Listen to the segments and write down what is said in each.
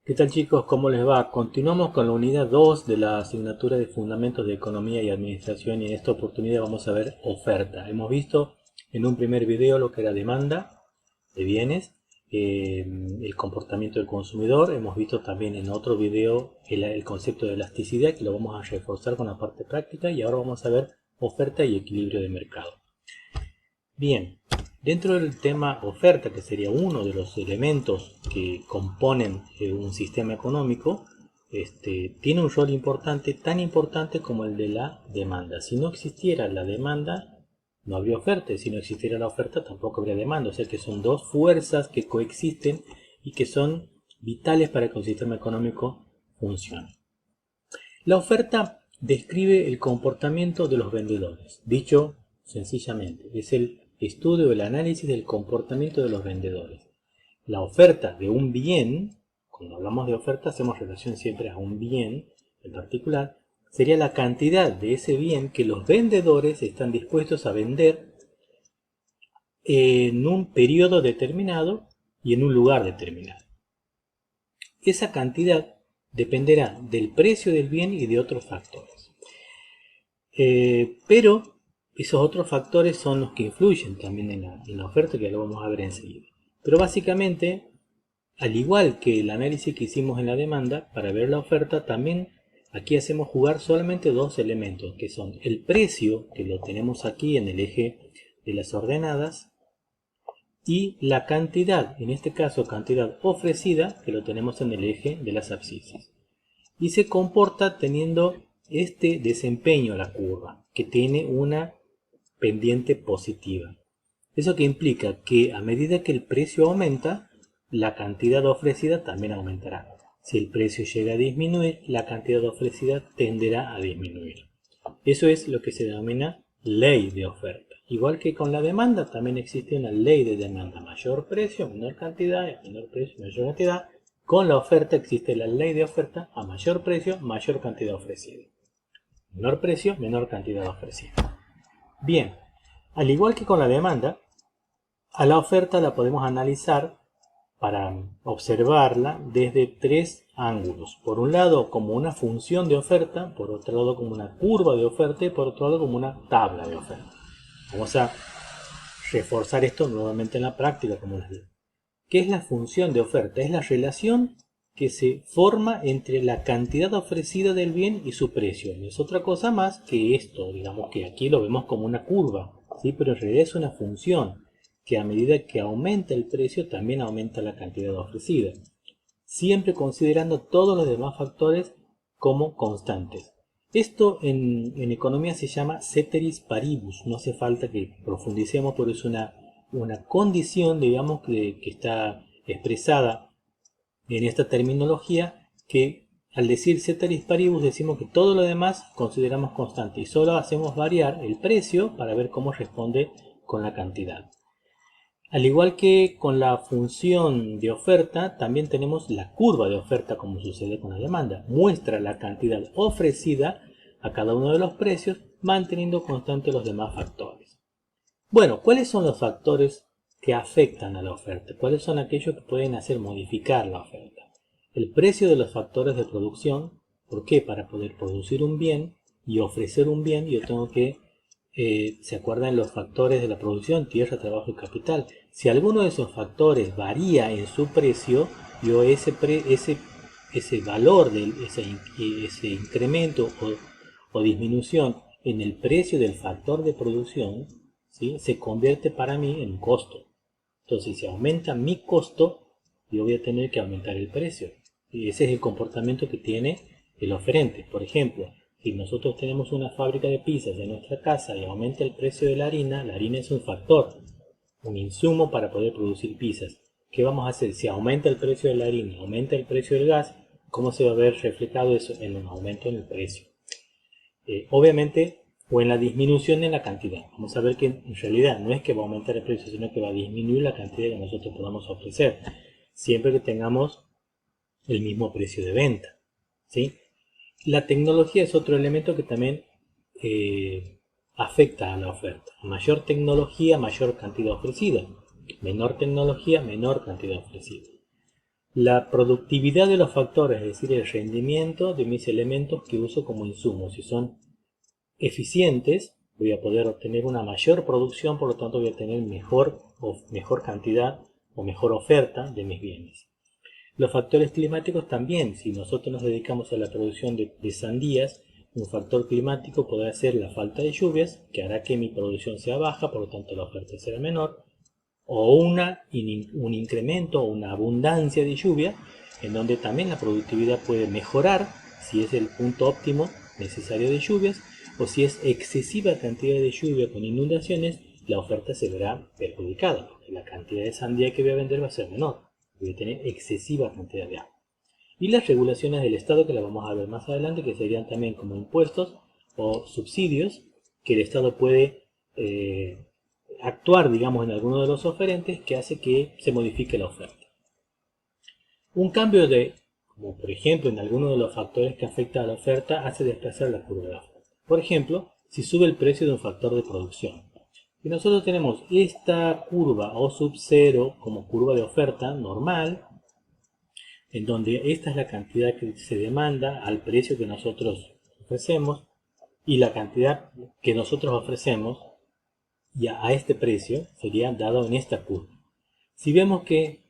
¿Qué tal chicos? ¿Cómo les va? Continuamos con la unidad 2 de la asignatura de Fundamentos de Economía y Administración y en esta oportunidad vamos a ver oferta. Hemos visto en un primer video lo que era demanda de bienes, el comportamiento del consumidor. Hemos visto también en otro video el concepto de elasticidad, que lo vamos a reforzar con la parte práctica, y ahora vamos a ver oferta y equilibrio de mercado. Bien, dentro del tema oferta, que sería uno de los elementos que componen un sistema económico, tiene un rol importante, tan importante como el de la demanda. Si no existiera la demanda, no habría oferta, y si no existiera la oferta, tampoco habría demanda. O sea que son dos fuerzas que coexisten y que son vitales para que un sistema económico funcione. La oferta describe el comportamiento de los vendedores. Dicho sencillamente, es el estudio, el análisis del comportamiento de los vendedores. La oferta de un bien, cuando hablamos de oferta hacemos relación siempre a un bien en particular, sería la cantidad de ese bien que los vendedores están dispuestos a vender en un periodo determinado y en un lugar determinado. Esa cantidad dependerá del precio del bien y de otros factores. Pero esos otros factores son los que influyen también en la oferta, que lo vamos a ver enseguida. Pero básicamente, al igual que el análisis que hicimos en la demanda, para ver la oferta, también aquí hacemos jugar solamente dos elementos, que son el precio, que lo tenemos aquí en el eje de las ordenadas, y la cantidad, en este caso cantidad ofrecida, que lo tenemos en el eje de las abscisas. Y se comporta teniendo este desempeño la curva, que tiene una pendiente positiva. Eso que implica que a medida que el precio aumenta, la cantidad ofrecida también aumentará. Si el precio llega a disminuir, la cantidad ofrecida tenderá a disminuir. Eso es lo que se denomina ley de oferta. Igual que con la demanda, también existe una ley de demanda. Mayor precio, menor cantidad, menor precio, mayor cantidad. Con la oferta existe la ley de oferta: a mayor precio, mayor cantidad ofrecida. Menor precio, menor cantidad ofrecida. Bien, al igual que con la demanda, a la oferta la podemos analizar para observarla desde tres ángulos. Por un lado como una función de oferta, por otro lado como una curva de oferta y por otro lado como una tabla de oferta. Vamos a reforzar esto nuevamente en la práctica, como les digo. ¿Qué es la función de oferta? Es la relación que se forma entre la cantidad ofrecida del bien y su precio. No es otra cosa más que esto, digamos que aquí lo vemos como una curva, ¿sí? Pero en realidad es una función que a medida que aumenta el precio también aumenta la cantidad ofrecida, siempre considerando todos los demás factores como constantes. Esto en economía se llama ceteris paribus, no hace falta que profundicemos, pero es una condición, digamos, que está expresada en esta terminología, que al decir ceteris paribus decimos que todo lo demás consideramos constante y solo hacemos variar el precio para ver cómo responde con la cantidad. Al igual que con la función de oferta, también tenemos la curva de oferta, como sucede con la demanda. Muestra la cantidad ofrecida a cada uno de los precios, manteniendo constantes los demás factores. Bueno, ¿cuáles son los factores que afectan a la oferta? ¿Cuáles son aquellos que pueden hacer modificar la oferta? El precio de los factores de producción. ¿Por qué? Para poder producir un bien y ofrecer un bien, yo tengo que ¿se acuerdan los factores de la producción? Tierra, trabajo y capital. Si alguno de esos factores varía en su precio, yo ese valor, ese incremento o disminución en el precio del factor de producción, ¿sí?, se convierte para mí en un costo. Entonces, si aumenta mi costo, yo voy a tener que aumentar el precio. Y ese es el comportamiento que tiene el oferente. Por ejemplo, si nosotros tenemos una fábrica de pizzas en nuestra casa y aumenta el precio de la harina es un factor, un insumo para poder producir pizzas. ¿Qué vamos a hacer? Si aumenta el precio de la harina, aumenta el precio del gas, ¿cómo se va a ver reflejado eso? En un aumento en el precio. Obviamente, o en la disminución en la cantidad. Vamos a ver que en realidad no es que va a aumentar el precio, sino que va a disminuir la cantidad que nosotros podamos ofrecer, siempre que tengamos el mismo precio de venta, ¿sí? La tecnología es otro elemento que también afecta a la oferta. Mayor tecnología, mayor cantidad ofrecida. Menor tecnología, menor cantidad ofrecida. la productividad de los factores, es decir, el rendimiento de mis elementos que uso como insumos. Si son eficientes, voy a poder obtener una mayor producción, por lo tanto voy a tener mejor cantidad o mejor oferta de mis bienes. Los factores climáticos también, si nosotros nos dedicamos a la producción de sandías, un factor climático podrá ser la falta de lluvias, que hará que mi producción sea baja, por lo tanto la oferta será menor, o un incremento o una abundancia de lluvia, en donde también la productividad puede mejorar si es el punto óptimo necesario de lluvias, o si es excesiva cantidad de lluvia con inundaciones, la oferta se verá perjudicada, porque la cantidad de sandía que voy a vender va a ser menor, voy a tener excesiva cantidad de agua. Y las regulaciones del Estado, que las vamos a ver más adelante, que serían también como impuestos o subsidios que el Estado puede actuar, digamos, en alguno de los oferentes, que hace que se modifique la oferta. Un cambio como por ejemplo en alguno de los factores que afecta a la oferta, hace desplazar la curva de la oferta. Por ejemplo, si sube el precio de un factor de producción. Si nosotros tenemos esta curva O sub 0 como curva de oferta normal, en donde esta es la cantidad que se demanda al precio que nosotros ofrecemos, y la cantidad que nosotros ofrecemos y a este precio sería dado en esta curva. Si vemos que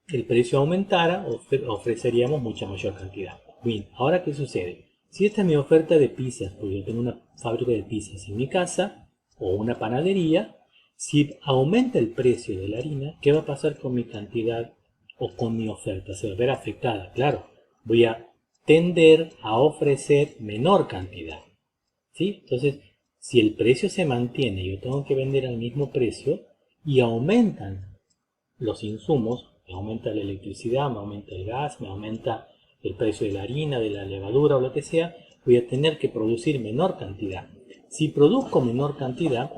el precio aumentara, ofreceríamos mucha mayor cantidad. Bien, ahora ¿qué sucede? Si esta es mi oferta de pizzas, porque yo tengo una fábrica de pizzas en mi casa o una panadería, si aumenta el precio de la harina, ¿qué va a pasar con mi cantidad o con mi oferta? Se va a ver afectada, claro. Voy a tender a ofrecer menor cantidad, ¿sí? Entonces, si el precio se mantiene y yo tengo que vender al mismo precio y aumentan los insumos, me aumenta la electricidad, me aumenta el gas, me aumenta el precio de la harina, de la levadura o lo que sea, voy a tener que producir menor cantidad. Si produzco menor cantidad,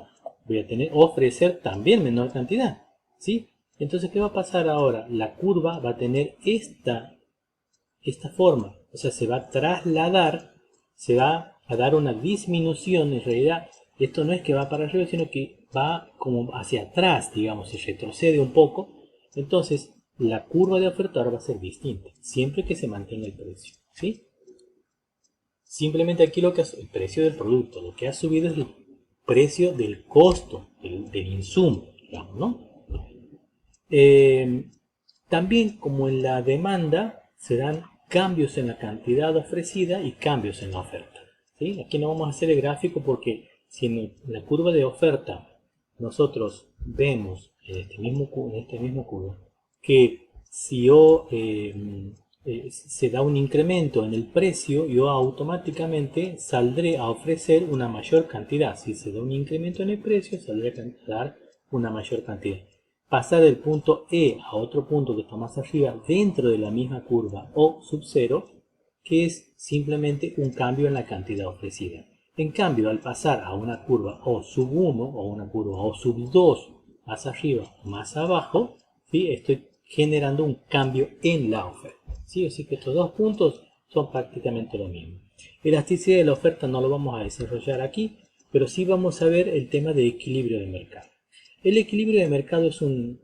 voy a ofrecer también menor cantidad, ¿sí? Entonces, ¿qué va a pasar ahora? La curva va a tener esta forma, o sea, se va a trasladar, se va a dar una disminución. En realidad, esto no es que va para arriba, sino que va como hacia atrás, digamos, se retrocede un poco. Entonces, la curva de oferta ahora va a ser distinta, siempre que se mantenga el precio, ¿sí? Simplemente aquí el precio del producto, lo que ha subido es el precio del costo, del insumo, digamos, ¿no? También, como en la demanda, se dan cambios en la cantidad ofrecida y cambios en la oferta, ¿sí? Aquí no vamos a hacer el gráfico porque si en la curva de oferta nosotros vemos en este mismo curva que si se da un incremento en el precio, yo automáticamente saldré a ofrecer una mayor cantidad. Si se da un incremento en el precio, saldré a dar una mayor cantidad. Pasar del punto E a otro punto que está más arriba dentro de la misma curva O sub 0, que es simplemente un cambio en la cantidad ofrecida. En cambio, al pasar a una curva O sub 1 o una curva O sub 2 más arriba o más abajo, ¿sí? Estoy generando un cambio en la oferta, ¿sí? Así que estos dos puntos son prácticamente lo mismo. Elasticidad de la oferta no lo vamos a desarrollar aquí, pero sí vamos a ver el tema de equilibrio de mercado. El equilibrio de mercado es un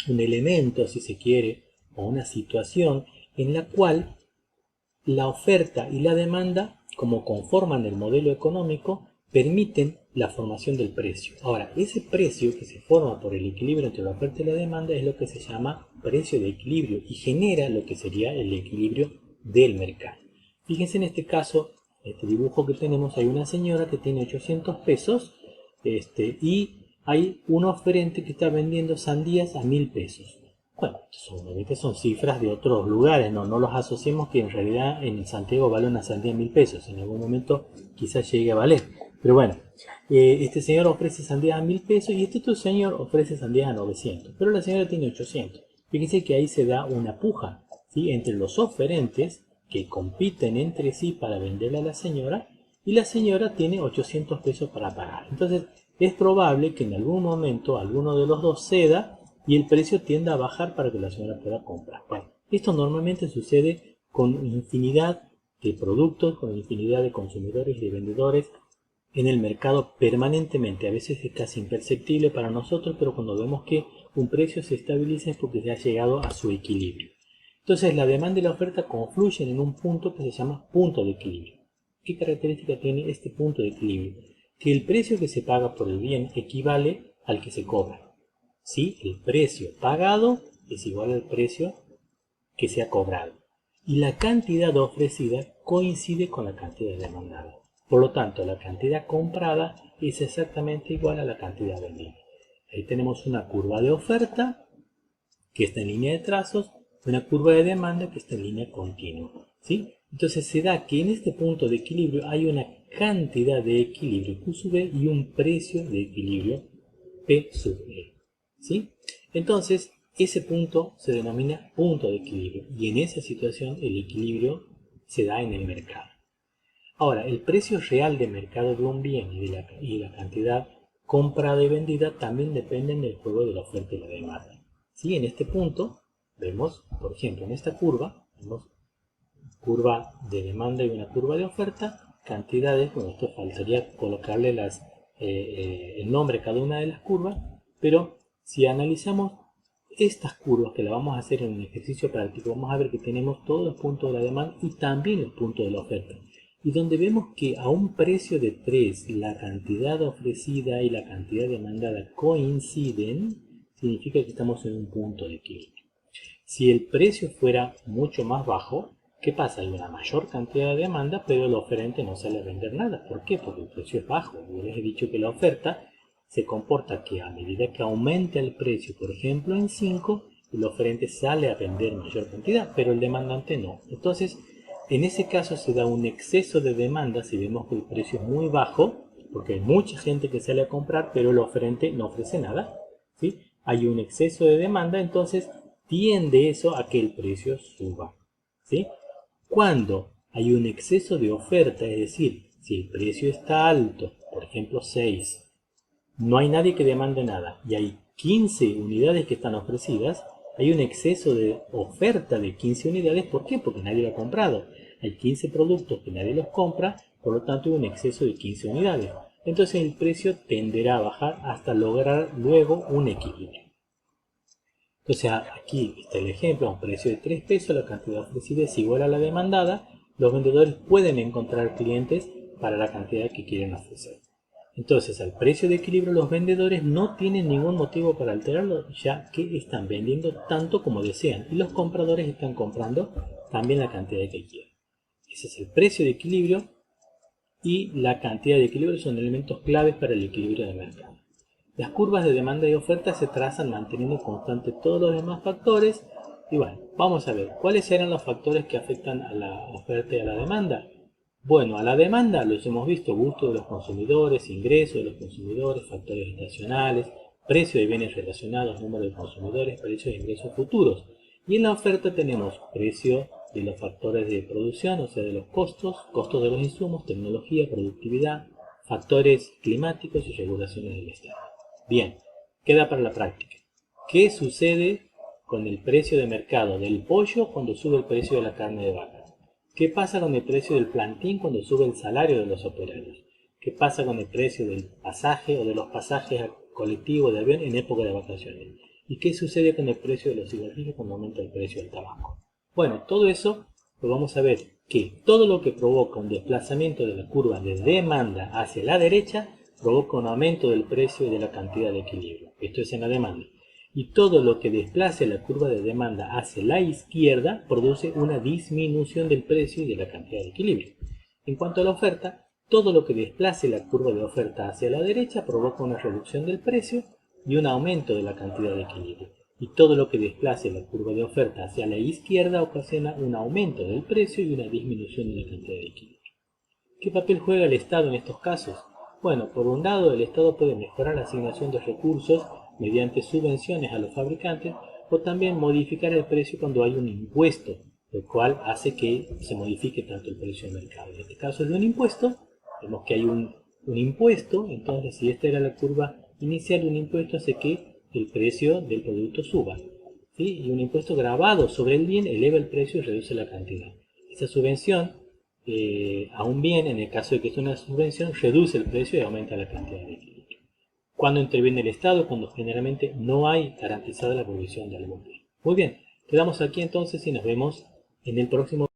elemento, si se quiere, o una situación en la cual la oferta y la demanda, como conforman el modelo económico, permiten la formación del precio. Ahora, ese precio que se forma por el equilibrio entre la oferta y la demanda es lo que se llama precio de equilibrio y genera lo que sería el equilibrio del mercado. Fíjense en este caso, este dibujo que tenemos, hay una señora que tiene 800 pesos y hay un oferente que está vendiendo sandías a 1000 pesos. Bueno, son cifras de otros lugares, no los asociemos que en realidad en Santiago vale una sandía a 1000 pesos. En algún momento quizás llegue a valer. Pero bueno, este señor ofrece sandías a 1000 pesos y este otro señor ofrece sandías a 900. Pero la señora tiene 800. Fíjense que ahí se da una puja, ¿sí?, entre los oferentes que compiten entre sí para venderle a la señora, y la señora tiene 800 pesos para pagar. Entonces es probable que en algún momento alguno de los dos ceda y el precio tienda a bajar para que la señora pueda comprar. Bueno, esto normalmente sucede con infinidad de productos, con infinidad de consumidores y de vendedores en el mercado permanentemente. A veces es casi imperceptible para nosotros, pero cuando vemos que un precio se estabiliza es porque se ha llegado a su equilibrio. Entonces la demanda y la oferta confluyen en un punto que se llama punto de equilibrio. ¿Qué característica tiene este punto de equilibrio? Que el precio que se paga por el bien equivale al que se cobra. ¿Sí? El precio pagado es igual al precio que se ha cobrado. Y la cantidad ofrecida coincide con la cantidad demandada. Por lo tanto, la cantidad comprada es exactamente igual a la cantidad vendida. Ahí tenemos una curva de oferta que está en línea de trazos, una curva de demanda que está en línea continua. ¿Sí? Entonces se da que en este punto de equilibrio hay una cantidad de equilibrio Q sub E y un precio de equilibrio P sub E. ¿Sí? Entonces, ese punto se denomina punto de equilibrio y en esa situación el equilibrio se da en el mercado. Ahora, el precio real de mercado de un bien y la cantidad comprada y vendida también dependen del juego de la oferta y la demanda. ¿Sí? En este punto vemos, por ejemplo, en esta curva, vemos curva de demanda y una curva de oferta, cantidades, bueno, esto faltaría colocarle el nombre a cada una de las curvas, pero si analizamos estas curvas que la vamos a hacer en un ejercicio práctico, vamos a ver que tenemos todos los puntos de la demanda y también el punto de la oferta. Y donde vemos que a un precio de 3 la cantidad ofrecida y la cantidad demandada coinciden, significa que estamos en un punto de equilibrio. Si el precio fuera mucho más bajo, ¿qué pasa? Hay una mayor cantidad de demanda, pero el oferente no sale a vender nada. ¿Por qué? Porque el precio es bajo. Yo les he dicho que la oferta se comporta que a medida que aumenta el precio, por ejemplo en 5, el oferente sale a vender mayor cantidad, pero el demandante no. Entonces, en ese caso se da un exceso de demanda si vemos que el precio es muy bajo, porque hay mucha gente que sale a comprar, pero el oferente no ofrece nada. ¿Sí? Hay un exceso de demanda, entonces tiende eso a que el precio suba. ¿Sí? Cuando hay un exceso de oferta, es decir, si el precio está alto, por ejemplo 6, no hay nadie que demande nada y hay 15 unidades que están ofrecidas, hay un exceso de oferta de 15 unidades. ¿Por qué? Porque nadie lo ha comprado. Hay 15 productos que nadie los compra, por lo tanto hay un exceso de 15 unidades. Entonces el precio tenderá a bajar hasta lograr luego un equilibrio. Entonces aquí está el ejemplo, a un precio de 3 pesos, la cantidad ofrecida es igual a la demandada, los vendedores pueden encontrar clientes para la cantidad que quieren ofrecer. Entonces al precio de equilibrio los vendedores no tienen ningún motivo para alterarlo, ya que están vendiendo tanto como desean y los compradores están comprando también la cantidad que quieren. Ese es el precio de equilibrio y la cantidad de equilibrio son elementos claves para el equilibrio de mercado. Las curvas de demanda y oferta se trazan manteniendo constante todos los demás factores. Y bueno, vamos a ver, ¿cuáles eran los factores que afectan a la oferta y a la demanda? Bueno, a la demanda los hemos visto: gusto de los consumidores, ingreso de los consumidores, factores estacionales, precio de bienes relacionados, número de consumidores, precio de ingresos futuros. Y en la oferta tenemos precio de los factores de producción, o sea, de los costos, costos de los insumos, tecnología, productividad, factores climáticos y regulaciones del Estado. Bien, queda para la práctica. ¿Qué sucede con el precio de mercado del pollo cuando sube el precio de la carne de vaca? ¿Qué pasa con el precio del plantín cuando sube el salario de los operarios? ¿Qué pasa con el precio del pasaje o de los pasajes colectivos de avión en época de vacaciones? ¿Y qué sucede con el precio de los cigarrillos cuando aumenta el precio del tabaco? Bueno, todo eso lo vamos a ver, que todo lo que provoca un desplazamiento de la curva de demanda hacia la derecha provoca un aumento del precio y de la cantidad de equilibrio. Esto es en la demanda. Y todo lo que desplace la curva de demanda hacia la izquierda produce una disminución del precio y de la cantidad de equilibrio. En cuanto a la oferta, todo lo que desplace la curva de oferta hacia la derecha provoca una reducción del precio y un aumento de la cantidad de equilibrio. Y todo lo que desplace la curva de oferta hacia la izquierda ocasiona un aumento del precio y una disminución de la cantidad de equilibrio. ¿Qué papel juega el Estado en estos casos? Bueno, por un lado, el Estado puede mejorar la asignación de recursos mediante subvenciones a los fabricantes o también modificar el precio cuando hay un impuesto, lo cual hace que se modifique tanto el precio del mercado. En este caso es de un impuesto, vemos que hay un impuesto, entonces si esta era la curva inicial, un impuesto hace que el precio del producto suba. ¿Sí? Y un impuesto grabado sobre el bien eleva el precio y reduce la cantidad. Esa subvención a un bien, en el caso de que es una subvención, reduce el precio y aumenta la cantidad de equilibrio. ¿Cuándo interviene el Estado? Cuando generalmente no hay garantizada la provisión de algún bien. Muy bien, Quedamos aquí entonces y nos vemos en el próximo